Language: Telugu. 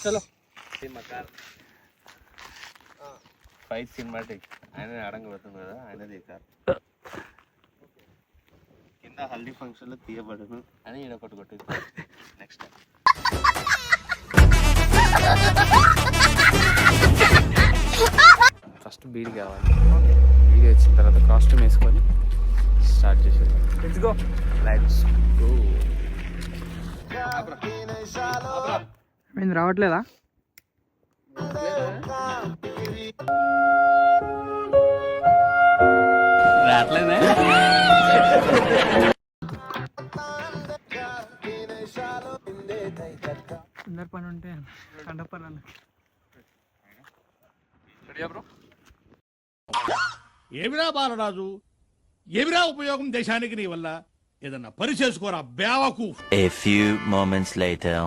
చలో ఫైట్ సినిమాటిక్ ఆయన ఆడంగా పోతుంది కదా ఆయనది కార్ కింద హల్దీ ఫంక్షన్ లో తీయబడను అని ఈయన ఒకటి కొట్టింది. నెక్స్ట్ ఫస్ట్ బీడి కావాలి. బీడి వచ్చిన తర్వాత కాస్ట్యూమ్ వేసుకొని స్టార్ట్ చేసేది. Let's go. నేను రావట్లేదా? రావట్లేదే. అందరి పని ఉంటే కండ పని అన్న. ఏమిరా బాలరాజు, ఏమిరా ఉపయోగం దేశానికి నీ వల్ల? ఏదన్నా పని చేసుకోరా బేవకు. A few moments later.